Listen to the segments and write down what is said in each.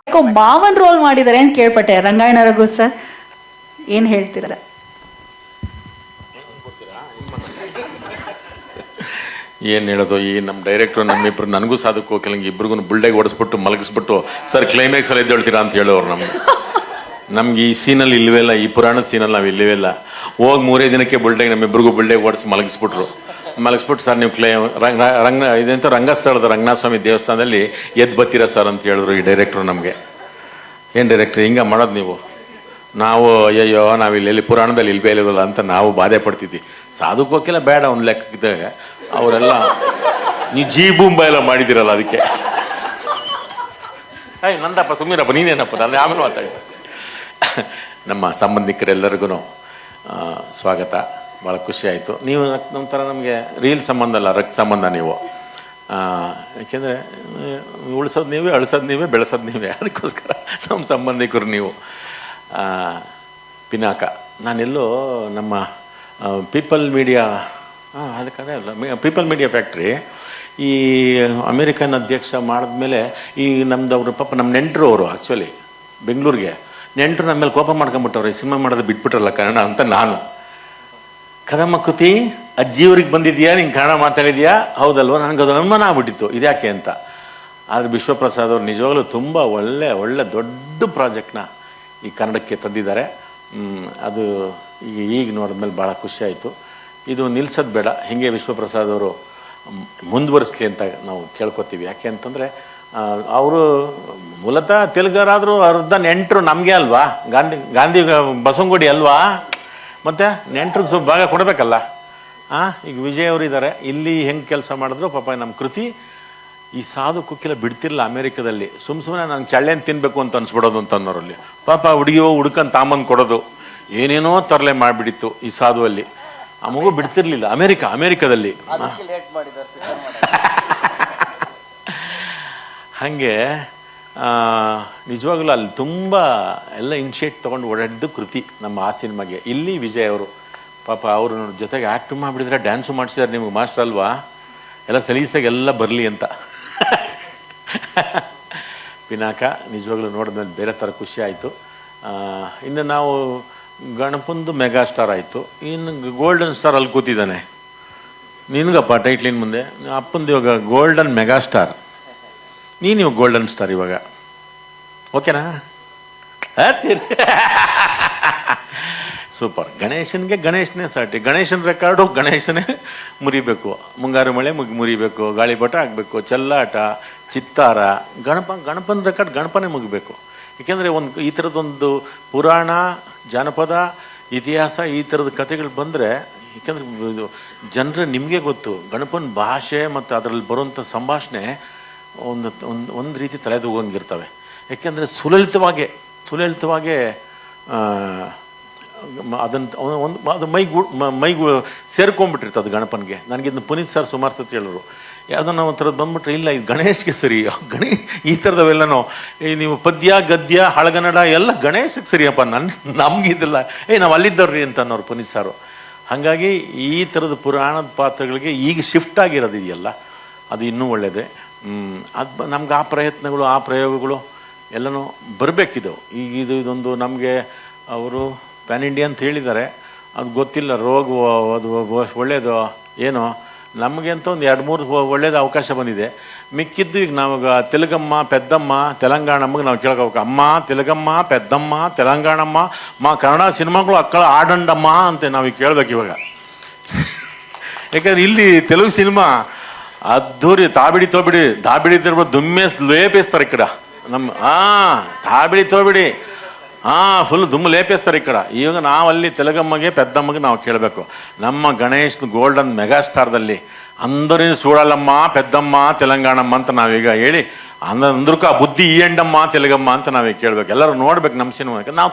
ಯಾಕೋ ಮಾವನ್ ರೋಲ್ ಮಾಡಿದ್ದಾರೆ ಅಂತ ಕೇಳ್ಪಟ್ಟೆ. ರಂಗಾಯಣ ರಘು ಸರ್ ಏನ್ ಹೇಳ್ತೀರ? ಏನು ಹೇಳೋದು, ಈ ನಮ್ಮ ಡೈರೆಕ್ಟ್ರು ನಮ್ಮಿಬ್ರು, ನನಗೂ ಸಾಧಕು ಕೆಲಂಗೆ ಇಬ್ರಿಗೂ ಬುಲ್ಡೆಗೆ ಓಡಿಸ್ಬಿಟ್ಟು ಮಲಗಿಸ್ಬಿಟ್ಟು ಸರ್ ಕ್ಲೈಮ್ಯಾಕ್ಸಲ್ಲಿ ಎದ್ದೇಳ್ತೀರಾ ಅಂತ ಹೇಳೋರು ನಮ್ಗೆ ಈ ಸೀನಲ್ಲಿ ಇಲ್ಲವೇ ಇಲ್ಲ, ಈ ಪುರಾಣದ ಸೀನಲ್ಲಿ ನಾವು ಇಲ್ಲವೇ ಇಲ್ಲ. ಹೋಗಿ 3 ದಿನಕ್ಕೆ ಬುಲ್ಡೆಗೆ ನಮ್ಮಿಬ್ರಿಗೂ ಬುಲ್ಡೆಗೆ ಓಡಿಸಿ ಮಲಗಿಸ್ಬಿಟ್ಟು ಸರ್ ನೀವು ಇದಂತ ರಂಗಸ್ಥಳದ ರಂಗನಾಥ ಸ್ವಾಮಿ ದೇವಸ್ಥಾನದಲ್ಲಿ ಎದ್ದು ಬರ್ತೀರಾ ಸರ್ ಅಂತ ಹೇಳಿದ್ರು ಈ ಡೈರೆಕ್ಟ್ರು ನಮಗೆ. ಏನು ಡೈರೆಕ್ಟ್ರ್ ಹಿಂಗೆ ಮಾಡೋದು ನೀವು? ನಾವು ಅಯ್ಯಯ್ಯೋ ನಾವು ಇಲ್ಲಿ ಪುರಾಣದಲ್ಲಿ ಇಲ್ವೇ ಇಲ್ವಲ್ಲ ಅಂತ ನಾವು ಬಾಧೆ ಪಡ್ತಿದ್ವಿ. ಸಾಧುಕೋಕೆಲ್ಲ ಬೇಡ ಒಂದು ಲೆಕ್ಕದಾಗ, ಅವರೆಲ್ಲ ನೀವು ಜೀಬೂಂಬ ಎಲ್ಲ ಮಾಡಿದಿರಲ್ಲ ಅದಕ್ಕೆ. ನಂದಪ್ಪ ಸುಮ್ಮೀರಪ್ಪ, ನೀನೇನಪ್ಪ, ನಾನು ಆಮೇಲೆ ಮಾತಾಡ್ತೀನಿ. ನಮ್ಮ ಸಂಬಂಧಿಕರೆಲ್ಲರಿಗೂ ಸ್ವಾಗತ. ಭಾಳ ಖುಷಿ ಆಯಿತು. ನೀವು ನಮ್ಮ ಥರ ನಮಗೆ ರೀಲ್ ಸಂಬಂಧ ಅಲ್ಲ, ರಕ್ತ ಸಂಬಂಧ ನೀವು. ಯಾಕೆಂದರೆ ಉಳಿಸೋದು ನೀವೇ, ಅಳಿಸೋದು ನೀವೇ, ಬೆಳೆಸೋದು ನೀವೇ. ಅದಕ್ಕೋಸ್ಕರ ನಮ್ಮ ಸಂಬಂಧಿಕರು ನೀವು. ಪಿನಾಕ ನಾನೆಲ್ಲೋ ನಮ್ಮ ಪೀಪಲ್ ಮೀಡಿಯಾ ಅದಕ್ಕೆ ಅಲ್ಲ ಪೀಪಲ್ ಮೀಡಿಯಾ ಫ್ಯಾಕ್ಟ್ರಿ ಈ ಅಮೇರಿಕನ್ ಅಧ್ಯಕ್ಷ ಮಾಡಿದ್ಮೇಲೆ ಈ ನಮ್ಮದವರು ಪಾಪ ನಮ್ಮ ನೆಂಟರು ಅವರು ಆ್ಯಕ್ಚುಲಿ ಬೆಂಗಳೂರಿಗೆ ನೆಂಟರು ನಮ್ಮ ಮೇಲೆ ಕೋಪ ಮಾಡ್ಕೊಂಬಿಟ್ಟವ್ರೆ, ಸಿನಿಮಾ ಮಾಡೋದು ಬಿಟ್ಬಿಟ್ರಲ್ಲ ಕನ್ನಡ ಅಂತ. ನಾನು ಕದಮ್ಮ ಕೃತಿ ಅಜ್ಜಿಯವ್ರಿಗೆ ಬಂದಿದ್ಯಾ, ನೀನು ಕನ್ನಡ ಮಾತಾಡಿದ್ಯಾ? ಹೌದಲ್ವ, ನನಗದು ಅನುಮಾನ ಆಗ್ಬಿಟ್ಟಿತ್ತು ಇದ್ಯಾಕೆ ಅಂತ. ಆದರೆ ವಿಶ್ವಪ್ರಸಾದ್ ಅವರು ನಿಜವಾಗ್ಲೂ ತುಂಬ ಒಳ್ಳೆ ದೊಡ್ಡ ಪ್ರಾಜೆಕ್ಟ್ನ ಈ ಕನ್ನಡಕ್ಕೆ ತಂದಿದ್ದಾರೆ. ಅದು ಈಗ ನೋಡಿದ್ಮೇಲೆ ಭಾಳ ಖುಷಿ ಆಯಿತು. ಇದು ನಿಲ್ಸೋದು ಬೇಡ, ಹೀಗೆ ವಿಶ್ವಪ್ರಸಾದ್ ಅವರು ಮುಂದುವರಿಸ್ಲಿ ಅಂತ ನಾವು ಕೇಳ್ಕೊತೀವಿ. ಯಾಕೆ ಅಂತಂದರೆ ಅವರು ಮೂಲತಃ ತೆಲುಗರಾದರೂ ಅರ್ಧ ನೆಂಟರು ನಮಗೆ ಅಲ್ವಾ, ಗಾಂಧಿ ಬಸವನಗುಡಿ ಅಲ್ವಾ, ಮತ್ತು ನೆಂಟ್ರಿಗೆ ಸ್ವಲ್ಪ ಭಾಗ ಕೊಡಬೇಕಲ್ಲ. ಈಗ ವಿಜಯ್ ಅವರು ಇದ್ದಾರೆ ಇಲ್ಲಿ, ಹೆಂಗೆ ಕೆಲಸ ಮಾಡಿದ್ರು ಪಾಪ ನಮ್ಮ ಕೃತಿ ಈ ಸಾಧು ಕುಕ್ಕಿಲ್ಲ ಬಿಡ್ತಿರಲಿಲ್ಲ ಅಮೇರಿಕಾದಲ್ಲಿ. ಸುಮ್ಮನೆ ನಂಗೆ ಚಳ್ಳೆನ ತಿನ್ನಬೇಕು ಅಂತ ಅನ್ಸ್ಬಿಡೋದು ಅಂತ ಅನ್ನೋರಲ್ಲಿ. ಪಾಪ ಹುಡುಕಂತ ತಾಂಬಂದು ಕೊಡೋದು, ಏನೇನೋ ತರಲೆ ಮಾಡಿಬಿಡಿತ್ತು ಈ ಸಾಧುವಲ್ಲಿ. ಆ ಮಗು ಬಿಡ್ತಿರ್ಲಿಲ್ಲ ಅಮೇರಿಕಾದಲ್ಲಿ. ಹಾಗೆ ನಿಜವಾಗ್ಲೂ ಅಲ್ಲಿ ತುಂಬ ಎಲ್ಲ ಇನಿಷಿಯೇಟ್ ತೊಗೊಂಡು ಓಡಾಡಿದ್ದು ಕೃತಿ ನಮ್ಮ ಆ ಸಿನಿಮಾಗೆ. ಇಲ್ಲಿ ವಿಜಯ್ ಅವರು ಪಾಪ ಅವ್ರ ಜೊತೆಗೆ ಆ್ಯಕ್ಟ್ ಮಾಡಿಬಿಡಿದ್ರೆ ಡ್ಯಾನ್ಸು ಮಾಡಿಸಿದ್ದಾರೆ. ನಿಮ್ಗೆ ಮಾಸ್ಟರ್ ಅಲ್ವಾ, ಎಲ್ಲ ಸಲೀಸಾಗಿ ಎಲ್ಲ ಬರಲಿ ಅಂತ. ಪಿನಾಕ ನಿಜವಾಗ್ಲೂ ನೋಡಿದ್ಮೇಲೆ ಬೇರೆ ಥರ ಖುಷಿ ಆಯಿತು. ಇನ್ನು ನಾವು ಗಣಪಂದು ಮೆಗಾ ಸ್ಟಾರ್ ಆಯಿತು, ಇನ್ನು ಗೋಲ್ಡನ್ ಸ್ಟಾರ್ ಅಲ್ಲಿ ಕೂತಿದ್ದಾನೆ. ನಿನಗಪ್ಪ ಟೈಟ್ಲಿನ ಮುಂದೆ ಅಪ್ಪಂದು ಇವಾಗ ಗೋಲ್ಡನ್ ಮೆಗಾ ಸ್ಟಾರ್, ನೀನು ಇವಾಗ ಗೋಲ್ಡನ್ ಸ್ಟಾರ್ ಇವಾಗ, ಓಕೆನಾ? ಸೂಪರ್. ಗಣೇಶನೇ ಸಾಟಿ. ಗಣೇಶನ ರೆಕಾರ್ಡು ಗಣೇಶನೇ ಮುರಿಬೇಕು. ಮುಂಗಾರು ಮಳೆ ಮುರಿಬೇಕು, ಗಾಳಿಪಟ ಆಗಬೇಕು, ಚೆಲ್ಲಾಟ, ಚಿತ್ತಾರ, ಗಣಪನ ರೆಕಾರ್ಡ್ ಗಣಪನೇ ಮುಗಿಬೇಕು. ಏಕೆಂದರೆ ಈ ಥರದೊಂದು ಪುರಾಣ, ಜಾನಪದ, ಇತಿಹಾಸ ಈ ಥರದ ಕಥೆಗಳು ಬಂದರೆ, ಏಕೆಂದರೆ ಇದು ಜನರು ನಿಮಗೆ ಗೊತ್ತು, ಗಣಪನ ಭಾಷೆ ಮತ್ತು ಅದರಲ್ಲಿ ಬರುವಂಥ ಸಂಭಾಷಣೆ ಒಂದು ರೀತಿ ತಲೆದೂಗಂಗಿರ್ತವೆ. ಏಕೆಂದರೆ ಸುಲಲಿತವಾಗೇ ಅದು ಮೈಗೂ ಸೇರ್ಕೊಂಡ್ಬಿಟ್ಟಿರ್ತದೆ ಅದು ಗಣಪನಿಗೆ. ನನಗಿದ್ನ ಪುನೀತ್ ಸರ್ ಸುಮಾರು ಸತಿ ಹೇಳೋರು, ಯಾವುದನ್ನ ಒಂಥರದ್ದು ಬಂದ್ಬಿಟ್ರೆ ಇಲ್ಲ ಇದು ಗಣೇಶ್ಗೆ ಸರಿ, ಈ ಥರದವೆಲ್ಲನೂ ನೀವು ಪದ್ಯ ಗದ್ಯ ಹಳಗನ್ನಡ ಎಲ್ಲ ಗಣೇಶಕ್ಕೆ ಸರಿಯಪ್ಪ, ನಮಗಿದಿಲ್ಲ ನಾವು ಅಲ್ಲಿದ್ದವ್ರಿ ಅಂತ ಅನ್ನೋರು ಪುನೀತ್ ಸಾರು. ಹಾಗಾಗಿ ಈ ಥರದ ಪುರಾಣದ ಪಾತ್ರಗಳಿಗೆ ಈಗ ಶಿಫ್ಟ್ ಆಗಿರೋದಿದೆಯಲ್ಲ, ಅದು ಇನ್ನೂ ಒಳ್ಳೆಯದೇ. ಅದು ನಮ್ಗೆ ಆ ಪ್ರಯತ್ನಗಳು, ಆ ಪ್ರಯೋಗಗಳು ಎಲ್ಲನೂ ಬರಬೇಕಿದ್ದವು. ಈಗ ಇದೊಂದು ನಮಗೆ ಅವರು ಪ್ಯಾನ್ ಇಂಡಿಯಾ ಅಂತ ಹೇಳಿದ್ದಾರೆ, ಅದು ಗೊತ್ತಿಲ್ಲ. ಅದು ಒಳ್ಳೆಯದು ಏನೋ, ನಮಗೆ ಅಂತ ಒಂದು 2-3 ಒಳ್ಳೇದು ಅವಕಾಶ ಬಂದಿದೆ. ಮಿಕ್ಕಿದ್ದು ಈಗ ನಾವಾಗ ತೆಲುಗಮ್ಮ ಪೆದ್ದಮ್ಮ ತೆಲಂಗಾಣಮ್ಮಗೆ ನಾವು ಕೇಳ್ಕೋಬೇಕು. ಅಮ್ಮ ತೆಲುಗಮ್ಮ ಪೆದ್ದಮ್ಮ ತೆಲಂಗಾಣಮ್ಮ ಕನ್ನಡ ಸಿನಿಮಾಗಳು ಅಕ್ಕಳ ಆಡಂಡಮ್ಮ ಅಂತ ನಾವೀಗ ಕೇಳ್ಬೇಕು ಇವಾಗ. ಯಾಕಂದ್ರೆ ಇಲ್ಲಿ ತೆಲುಗು ಸಿನಿಮಾ ಅದ್ದೂರಿ ದಾಬಿಡಿ ತಿರ್ಬೋದು ಲೇಪಿಸ್ತಾರೆ ಈ ಕಡೆ ನಮ್ಮ. ತಾಬಿಡಿ ತೋಬಿಡಿ ಫುಲ್ ದುಮ್ಮು ಲೇಪಿಸ್ತಾರೆ ಈ ಕಡೆ. ಇವಾಗ ನಾವಲ್ಲಿ ತೆಲುಗಮ್ಮಗೆ ಪೆದ್ದಮ್ಮಗೆ ನಾವು ಕೇಳಬೇಕು. ನಮ್ಮ ಗಣೇಶ್ ಗೋಲ್ಡನ್ ಮೆಗಾಸ್ಟಾರ್ದಲ್ಲಿ ಅಂದರಿನ ಸೂಳಲ್ಲಮ್ಮ ಪೆದ್ದಮ್ಮ ತೆಲಂಗಾಣಮ್ಮ ಅಂತ ನಾವೀಗ ಹೇಳಿ ಅಂದ್ರಕ್ಕ ಬುದ್ಧಿ ಈ ಎಂಡಮ್ಮ ತೆಲುಗಮ್ಮ ಅಂತ ನಾವೀಗ ಕೇಳ್ಬೇಕು. ಎಲ್ಲರೂ ನೋಡ್ಬೇಕು ನಮ್ಮ ಸಿನಿಮಾ. ನಾವು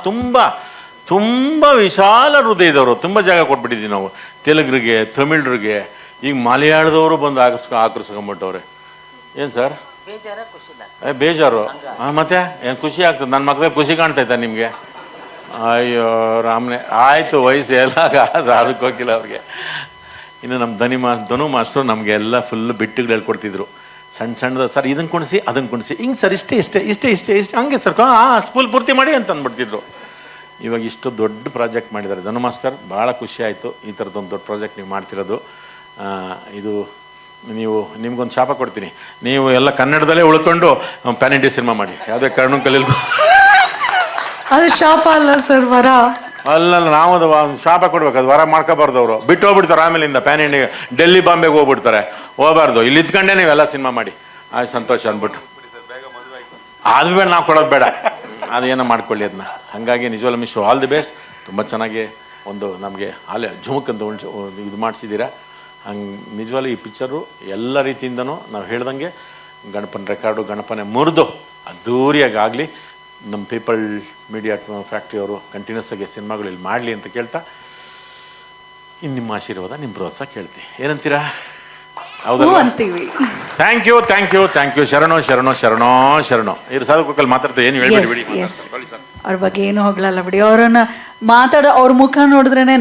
ತುಂಬ ವಿಶಾಲ ಹೃದಯದವರು, ತುಂಬ ಜಾಗ ಕೊಟ್ಬಿಟ್ಟಿದ್ದೀವಿ ನಾವು ತೆಲುಗರಿಗೆ, ತಮಿಳ್ರಿಗೆ. ಈಗ ಮಲಯಾಳದವರು ಬಂದು ಆಕರ್ಸ್ಕೊಂಡ್ಬಿಟ್ಟವ್ರೆ. ಏನು ಸರ್ ಬೇಜಾರು? ಮತ್ತೆ ಏನು ಖುಷಿ ಆಗ್ತದೆ? ನನ್ನ ಮಕ್ಕಳಿಗೆ ಖುಷಿ ಕಾಣ್ತೈತಾ ನಿಮಗೆ? ಅಯ್ಯೋ ರಾಮನೆ, ಆಯಿತು ವಯಸ್ಸು ಎಲ್ಲ ಅದಕ್ಕೆ ಹೋಗಿಲ್ಲ ಅವ್ರಿಗೆ. ಇನ್ನು ನಮ್ಮ ಧನು ಮಾಸ್ಟ್ರು ನಮಗೆ ಎಲ್ಲ ಫುಲ್ ಬಿಟ್ಟುಗಳು ಹೇಳ್ಕೊಡ್ತಿದ್ರು. ಸಣ್ಣದು ಸರ್ ಇದನ್ನು ಕುಣಿಸಿ ಅದನ್ನು ಕುಣಿಸಿ ಹಿಂಗೆ ಸರ್ ಇಷ್ಟೇ ಹಂಗೆ ಸರ್ ಸ್ಕೂಲ್ ಪೂರ್ತಿ ಮಾಡಿ ಅಂತ ಅಂದ್ಬಿಡ್ತಿದ್ರು. ಇವಾಗ ಇಷ್ಟು ದೊಡ್ಡ ಪ್ರಾಜೆಕ್ಟ್ ಮಾಡಿದ್ದಾರೆ ಧನು ಮಾಸ್ಟರ್. ಭಾಳ ಖುಷಿ ಆಯಿತು ಈ ಥರದ್ದೊಂದು ದೊಡ್ಡ ಪ್ರಾಜೆಕ್ಟ್ ನೀವು ಮಾಡ್ತಿರೋದು. ಇದು ನಿಮ್ಗೊಂದು ಶಾಪ ಕೊಡ್ತೀನಿ, ನೀವು ಎಲ್ಲ ಕನ್ನಡದಲ್ಲೇ ಉಳ್ಕೊಂಡು ಪ್ಯಾನ್ ಇಂಡಿಯಾ ಸಿನಿಮಾ ಮಾಡಿ, ಯಾವುದೇ ಕಾರಣಕ್ಕೂ ಕಲಿಯಲ್ಲ. ಅದು ಶಾಪ ಅಲ್ಲ ಸರ್, ವರ. ಅಲ್ಲ, ನಾವು ಅದು ಶಾಪ ಕೊಡ್ಬೇಕು, ಅದು ವರ ಮಾಡ್ಕೋಬಾರ್ದು. ಅವರು ಬಿಟ್ಟು ಹೋಗ್ಬಿಡ್ತಾರೆ ಆಮೇಲಿಂದ ಪ್ಯಾನ್ ಇಂಡಿಯಾ, ಡೆಲ್ಲಿ ಬಾಂಬೆಗೆ ಹೋಗ್ಬಿಡ್ತಾರೆ. ಹೋಗಬಾರ್ದು, ಇಲ್ಲಿ ಇದ್ಕೊಂಡೇ ನೀವೆಲ್ಲ ಸಿನಿಮಾ ಮಾಡಿ ಆಯ್ತು ಸಂತೋಷ ಅಂದ್ಬಿಟ್ಟು. ಅದು ಬೇಡ, ನಾವು ಕೊಡೋದು ಬೇಡ, ಅದೇನೋ ಮಾಡ್ಕೊಳ್ಳಿ ಅದನ್ನ. ಹಾಗಾಗಿ ನಿಜವಲ್ಲ ಮಿಸ್ ಆಲ್ ದಿ ಬೆಸ್ಟ್. ತುಂಬ ಚೆನ್ನಾಗಿ ಒಂದು ನಮಗೆ ಅಲ್ಲೇ ಝುಮುಕ್ ಅಂತ ಇದು ಮಾಡಿಸಿದ್ದೀರಾ. ಹಂಗೆ ನಿಜವಲ್ಲ ಈ ಪಿಕ್ಚರು ಎಲ್ಲ ರೀತಿಯಿಂದನೂ ನಾವು ಹೇಳ್ದಂಗೆ ಗಣಪನ ರೆಕಾರ್ಡು ಗಣಪನೆ ಮುರಿದು ಅದ್ದೂರಿಯಾಗಿ ಆಗಲಿ. ನಮ್ಮ ಪೀಪಲ್ ಮೀಡಿಯಾ ಫ್ಯಾಕ್ಟ್ರಿ ಅವರು ಕಂಟಿನ್ಯೂಸ್ ಆಗಿ ಸಿನಿಮಾಗಳು ಇಲ್ಲಿ ಮಾಡಲಿ ಅಂತ ಕೇಳ್ತಾ, ಇನ್ನು ನಿಮ್ಮ ಆಶೀರ್ವಾದ, ನಿಮ್ಮ ಪ್ರೋತ್ಸಾಹ ಕೇಳ್ತೀವಿ. ಏನಂತೀರಾ? ಹೌದಾ? ಅಂತೀವಿ. Thank you. ಶರಣೋ. ಇರು ಸಾಧುಕಲ್ಲಿ ಮಾತಾಡ್ತಾರೆ, ಏನು ಹೇಳ್ಬೇಡಿ ಬಿಡಿ. ಅವ್ರ ಬಗ್ಗೆ ಏನು ಹೋಗ್ಲಲ್ಲ ಬಿಡಿ. ಅವ್ರನ್ನ ಮಾತಾಡೋ ಅವ್ರ ಮುಖ ನೋಡಿದ್ರೇನೆ